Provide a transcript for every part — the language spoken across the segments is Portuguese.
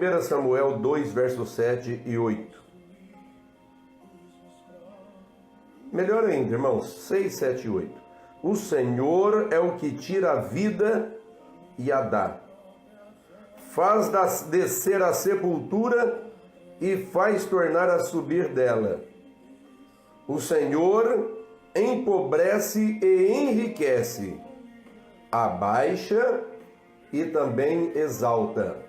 1 Samuel 2, versos 7 e 8. Melhor ainda, irmãos, 6, 7 e 8. O Senhor é o que tira a vida e a dá. Faz descer a sepultura e faz tornar a subir dela. O Senhor empobrece e enriquece, abaixa e também exalta.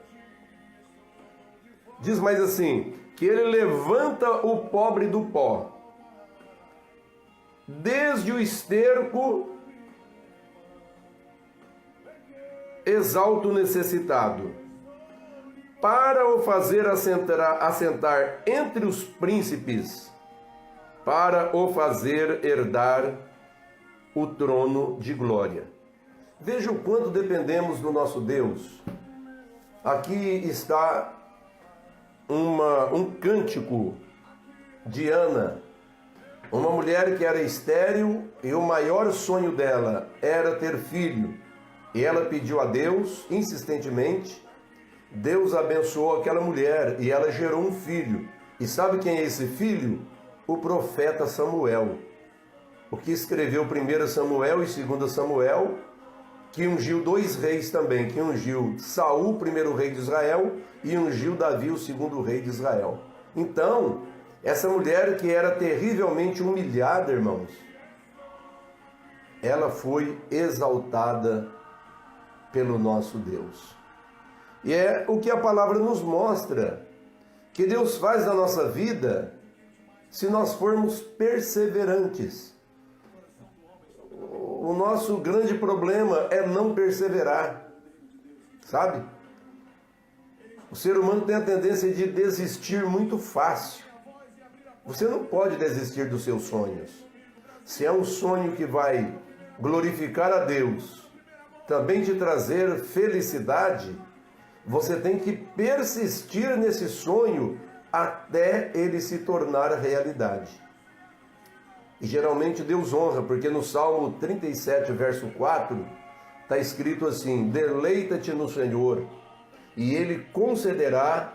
Diz mais assim, que ele levanta o pobre do pó, desde o esterco exalta o necessitado, para o fazer assentar entre os príncipes, para o fazer herdar o trono de glória. Veja o quanto dependemos do nosso Deus. Aqui está um cântico de Ana, uma mulher que era estéril e o maior sonho dela era ter filho. E ela pediu a Deus insistentemente. Deus abençoou aquela mulher e ela gerou um filho. E sabe quem é esse filho? O profeta Samuel, o que escreveu 1 Samuel e 2 Samuel, que ungiu dois reis também, que ungiu Saul, o primeiro rei de Israel, e ungiu Davi, o segundo rei de Israel. Então, essa mulher que era terrivelmente humilhada, irmãos, ela foi exaltada pelo nosso Deus. E é o que a palavra nos mostra, que Deus faz na nossa vida se nós formos perseverantes. O nosso grande problema é não perseverar, sabe? O ser humano tem a tendência de desistir muito fácil. Você não pode desistir dos seus sonhos. Se é um sonho que vai glorificar a Deus, também te trazer felicidade, você tem que persistir nesse sonho até ele se tornar realidade. E geralmente Deus honra, porque no Salmo 37, verso 4, está escrito assim: deleita-te no Senhor, e Ele concederá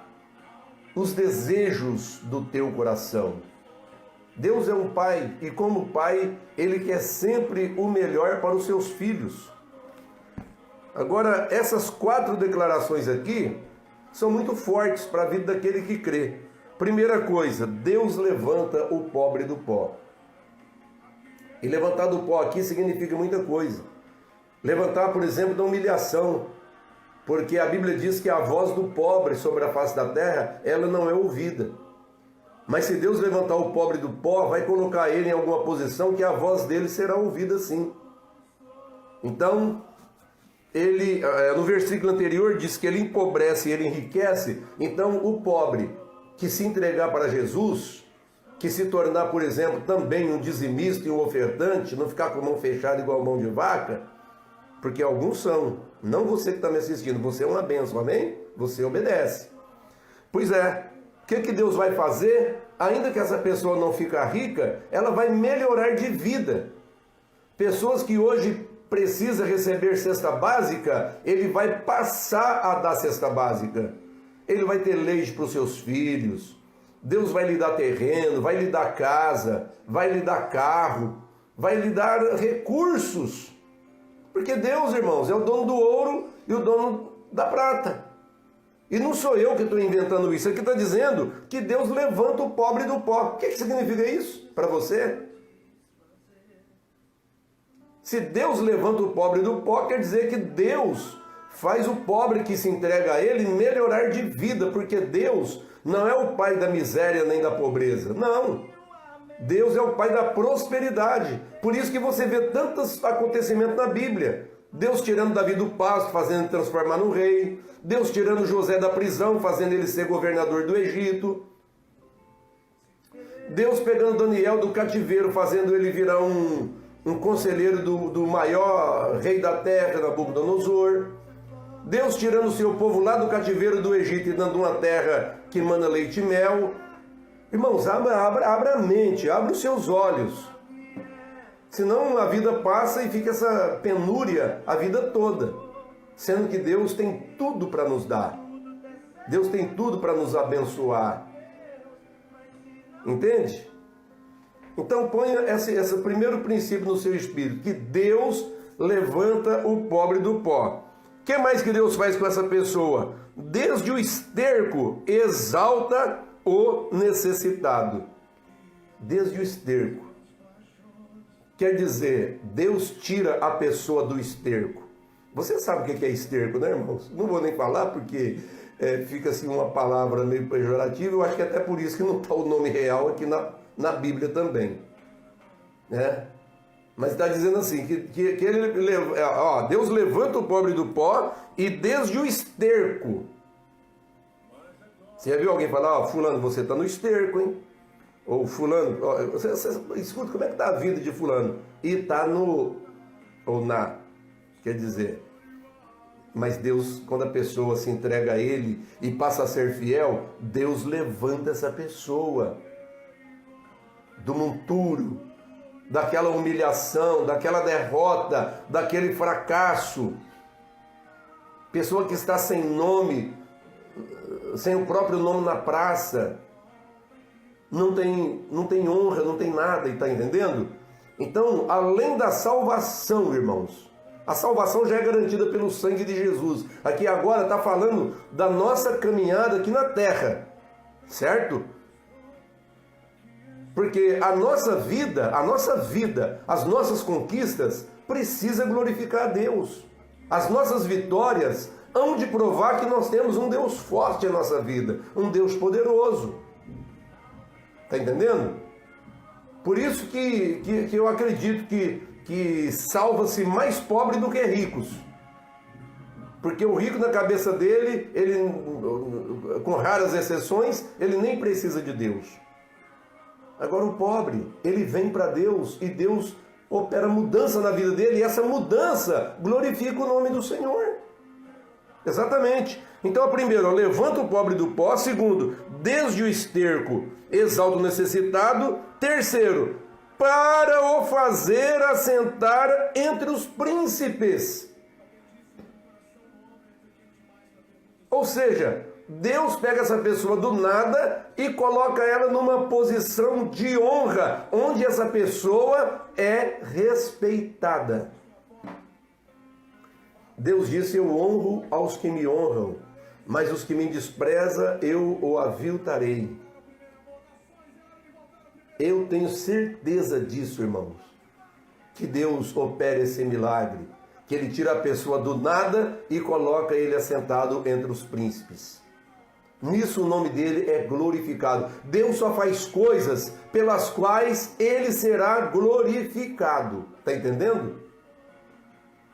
os desejos do teu coração. Deus é um pai, e como pai, Ele quer sempre o melhor para os seus filhos. Agora, essas 4 declarações aqui são muito fortes para a vida daquele que crê. Primeira coisa, Deus levanta o pobre do pó. E levantar do pó aqui significa muita coisa. Levantar, por exemplo, da humilhação. Porque a Bíblia diz que a voz do pobre sobre a face da terra, ela não é ouvida. Mas se Deus levantar o pobre do pó, vai colocar ele em alguma posição que a voz dele será ouvida sim. Então, ele, no versículo anterior, diz que ele empobrece e ele enriquece. Então, o pobre que se entregar para Jesus, que se tornar, por exemplo, também um dizimista e um ofertante, não ficar com a mão fechada igual a mão de vaca, porque alguns são, não você que está me assistindo, você é uma bênção, amém? Você obedece. Pois é, o que Deus vai fazer? Ainda que essa pessoa não fique rica, ela vai melhorar de vida. Pessoas que hoje precisam receber cesta básica, ele vai passar a dar cesta básica. Ele vai ter leite para os seus filhos. Deus vai lhe dar terreno, vai lhe dar casa, vai lhe dar carro, vai lhe dar recursos. Porque Deus, irmãos, é o dono do ouro e o dono da prata. E não sou eu que estou inventando isso. Aqui está dizendo que Deus levanta o pobre do pó. O que significa isso para você? Se Deus levanta o pobre do pó, quer dizer que Deus faz o pobre que se entrega a Ele melhorar de vida, porque Deus não é o pai da miséria nem da pobreza. Não. Deus é o pai da prosperidade. Por isso que você vê tantos acontecimentos na Bíblia. Deus tirando Davi do pasto, fazendo ele transformar no rei. Deus tirando José da prisão, fazendo ele ser governador do Egito. Deus pegando Daniel do cativeiro, fazendo ele virar um conselheiro do maior rei da terra, Nabucodonosor. Deus tirando o seu povo lá do cativeiro do Egito e dando uma terra que mana leite e mel. Irmãos, abra a mente, abra os seus olhos. Senão a vida passa e fica essa penúria a vida toda. Sendo que Deus tem tudo para nos dar. Deus tem tudo para nos abençoar. Entende? Então ponha esse primeiro princípio no seu espírito, que Deus levanta o pobre do pó. O que mais que Deus faz com essa pessoa? Desde o esterco, exalta o necessitado. Desde o esterco. Quer dizer, Deus tira a pessoa do esterco. Você sabe o que é esterco, né, irmãos? Não vou nem falar porque fica assim uma palavra meio pejorativa. Eu acho que é até por isso que não está o nome real aqui na Bíblia também. Né? Mas está dizendo assim, que ele, Deus levanta o pobre do pó e desde o esterco. Você já viu alguém falar, fulano, você está no esterco, hein? Ou fulano, você escuta como é que está a vida de fulano. E está no, ou na, quer dizer. Mas Deus, quando a pessoa se entrega a Ele e passa a ser fiel, Deus levanta essa pessoa do monturo, daquela humilhação, daquela derrota, daquele fracasso. Pessoa que está sem nome, sem o próprio nome na praça, não tem honra, não tem nada, está entendendo? Então, além da salvação, irmãos, a salvação já é garantida pelo sangue de Jesus. Aqui agora está falando da nossa caminhada aqui na terra, certo? Porque a nossa vida, as nossas conquistas, precisa glorificar a Deus. As nossas vitórias hão de provar que nós temos um Deus forte em nossa vida, um Deus poderoso. Está entendendo? Por isso que eu acredito que salva-se mais pobre do que ricos. Porque o rico, na cabeça dele, ele, com raras exceções, ele nem precisa de Deus. Agora o pobre, ele vem para Deus e Deus opera mudança na vida dele e essa mudança glorifica o nome do Senhor. Exatamente. Então, primeiro, levanta o pobre do pó. Segundo, desde o esterco, exalta o necessitado. Terceiro, para o fazer assentar entre os príncipes. Ou seja, Deus pega essa pessoa do nada e coloca ela numa posição de honra, onde essa pessoa é respeitada. Deus disse, eu honro aos que me honram, mas os que me desprezam, eu o aviltarei. Eu tenho certeza disso, irmãos, que Deus opera esse milagre, que Ele tira a pessoa do nada e coloca ele assentado entre os príncipes. Nisso o nome dele é glorificado. Deus só faz coisas pelas quais ele será glorificado. Está entendendo?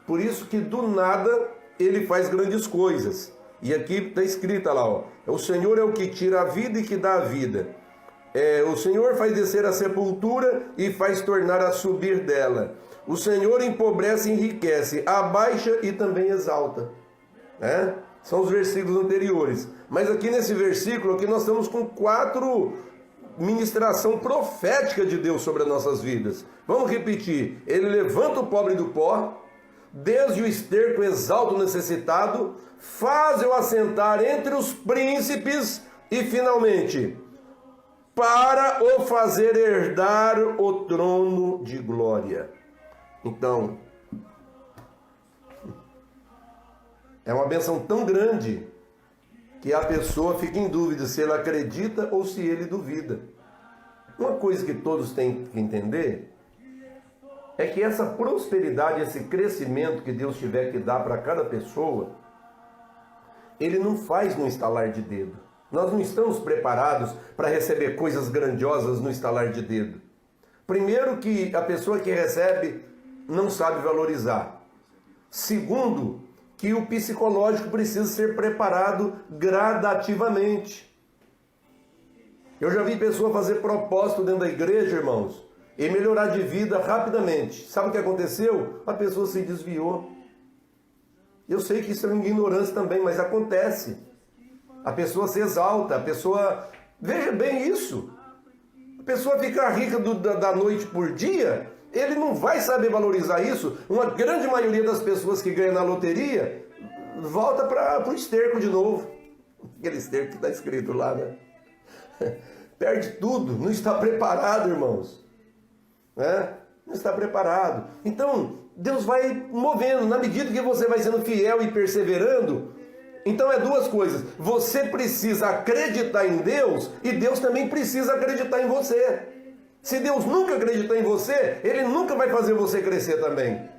Por isso que do nada ele faz grandes coisas. E aqui está escrito lá, ó, o Senhor é o que tira a vida e que dá a vida. O Senhor faz descer a sepultura e faz tornar a subir dela. O Senhor empobrece e enriquece, abaixa e também exalta. São os versículos anteriores. Mas aqui nesse versículo, aqui nós estamos com 4 ministração profética de Deus sobre as nossas vidas. Vamos repetir. Ele levanta o pobre do pó, desde o esterco exalta o necessitado, faz-o assentar entre os príncipes e, finalmente, para o fazer herdar o trono de glória. Então, é uma bênção tão grande que a pessoa fica em dúvida se ele acredita ou se ele duvida. Uma coisa que todos têm que entender é que essa prosperidade, esse crescimento que Deus tiver que dar para cada pessoa, Ele não faz no estalar de dedo. Nós não estamos preparados para receber coisas grandiosas no estalar de dedo. Primeiro, que a pessoa que recebe não sabe valorizar. Segundo, que o psicológico precisa ser preparado gradativamente. Eu já vi pessoa fazer propósito dentro da igreja, irmãos, e melhorar de vida rapidamente. Sabe o que aconteceu? A pessoa se desviou. Eu sei que isso é uma ignorância também, mas acontece. A pessoa se exalta, a pessoa... Veja bem isso. A pessoa fica rica da noite por dia, ele não vai saber valorizar isso. Uma grande maioria das pessoas que ganham na loteria volta para o esterco de novo. Aqueles termos que está escrito lá, né? Perde tudo, não está preparado, irmãos. Né? Não está preparado. Então, Deus vai movendo, na medida que você vai sendo fiel e perseverando. Então é duas coisas, você precisa acreditar em Deus e Deus também precisa acreditar em você. Se Deus nunca acreditar em você, Ele nunca vai fazer você crescer também.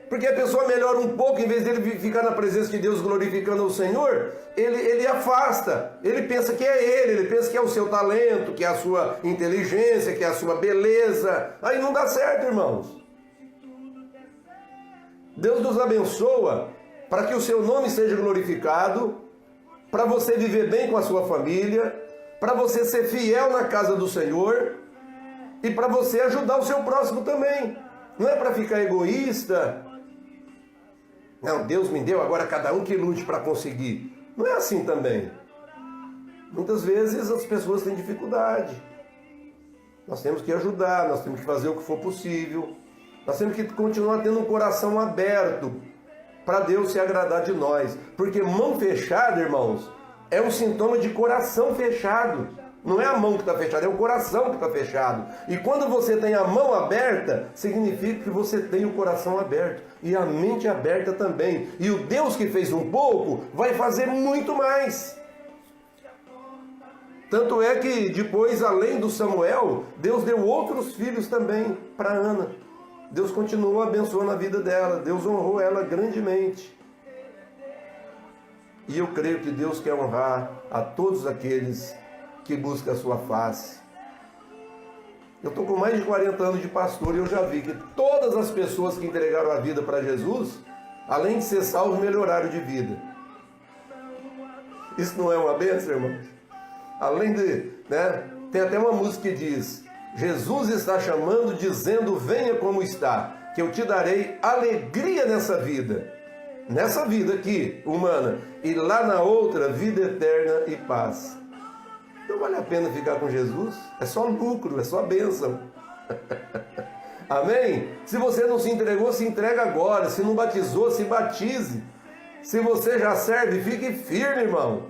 Porque a pessoa melhora um pouco, em vez dele ficar na presença de Deus glorificando o Senhor, ele afasta. Ele pensa que é ele pensa que é o seu talento, que é a sua inteligência, que é a sua beleza. Aí não dá certo, irmãos. Deus nos abençoa para que o seu nome seja glorificado, para você viver bem com a sua família, para você ser fiel na casa do Senhor e para você ajudar o seu próximo também. Não é para ficar egoísta. Não, Deus me deu, agora cada um que lute para conseguir. Não é assim também. Muitas vezes as pessoas têm dificuldade. Nós temos que ajudar, nós temos que fazer o que for possível. Nós temos que continuar tendo um coração aberto para Deus se agradar de nós. Porque mão fechada, irmãos, é um sintoma de coração fechado. Não é a mão que está fechada, é o coração que está fechado. E quando você tem a mão aberta, significa que você tem o coração aberto. E a mente aberta também. E o Deus que fez um pouco, vai fazer muito mais. Tanto é que depois, além do Samuel, Deus deu outros filhos também para Ana. Deus continuou abençoando a vida dela. Deus honrou ela grandemente. E eu creio que Deus quer honrar a todos aqueles que buscam a sua face. Eu estou com mais de 40 anos de pastor e eu já vi que todas as pessoas que entregaram a vida para Jesus, além de ser salvos, melhoraram de vida. Isso não é uma bênção, irmãos? Além de, né? Tem até uma música que diz: Jesus está chamando, dizendo, venha como está, que eu te darei alegria nessa vida aqui, humana, e lá na outra, vida eterna e paz. Não vale a pena ficar com Jesus? É só lucro, é só bênção. Amém? Se você não se entregou, se entrega agora. Se não batizou, se batize. Se você já serve, fique firme, irmão.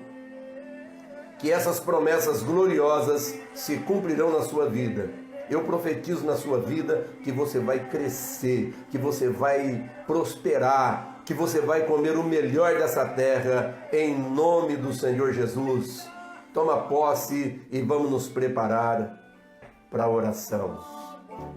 Que essas promessas gloriosas se cumprirão na sua vida. Eu profetizo na sua vida que você vai crescer, que você vai prosperar, que você vai comer o melhor dessa terra, em nome do Senhor Jesus. Toma posse e vamos nos preparar para a oração.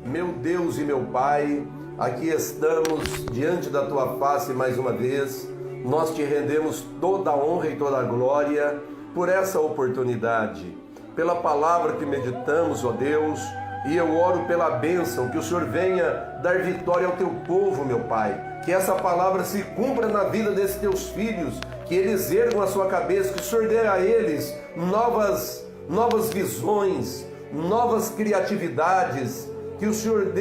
Meu Deus e meu Pai, aqui estamos diante da Tua face mais uma vez. Nós te rendemos toda a honra e toda a glória por essa oportunidade, pela palavra que meditamos, ó Deus, e eu oro pela bênção, que o Senhor venha dar vitória ao Teu povo, meu Pai. Que essa palavra se cumpra na vida desses Teus filhos, que eles ergam a sua cabeça, que o Senhor dê a eles novas visões, novas criatividades, que o Senhor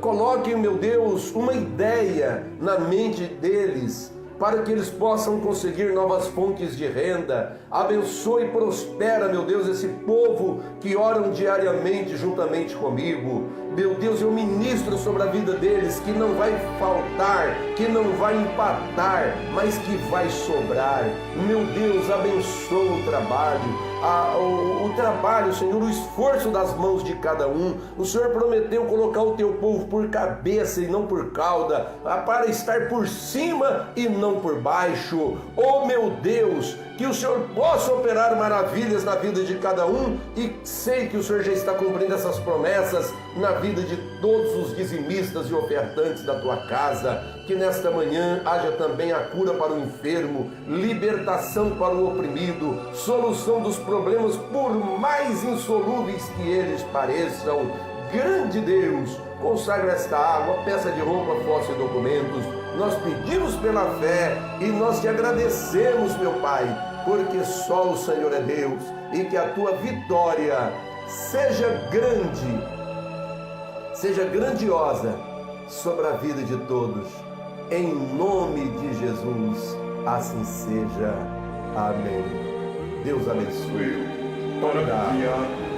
coloque, meu Deus, uma ideia na mente deles, para que eles possam conseguir novas fontes de renda. Abençoe e prospera, meu Deus, esse povo que oram diariamente juntamente comigo. Meu Deus, eu ministro sobre a vida deles que não vai faltar, que não vai empatar, mas que vai sobrar. Meu Deus, abençoa o trabalho. O trabalho, Senhor, o esforço das mãos de cada um. O Senhor prometeu colocar o teu povo por cabeça e não por cauda, para estar por cima e não por baixo. Oh meu Deus, que o Senhor possa operar maravilhas na vida de cada um, e sei que o Senhor já está cumprindo essas promessas na vida de todos os dizimistas e ofertantes da tua casa. Que nesta manhã haja também a cura para o enfermo, libertação para o oprimido, solução dos problemas, por mais insolúveis que eles pareçam. Grande Deus, consagra esta água, peça de roupa, posse e documentos. Nós pedimos pela fé e nós te agradecemos, meu Pai, porque só o Senhor é Deus, e que a tua vitória seja grande, seja grandiosa sobre a vida de todos. Em nome de Jesus, assim seja. Amém. Deus abençoe. Obrigado.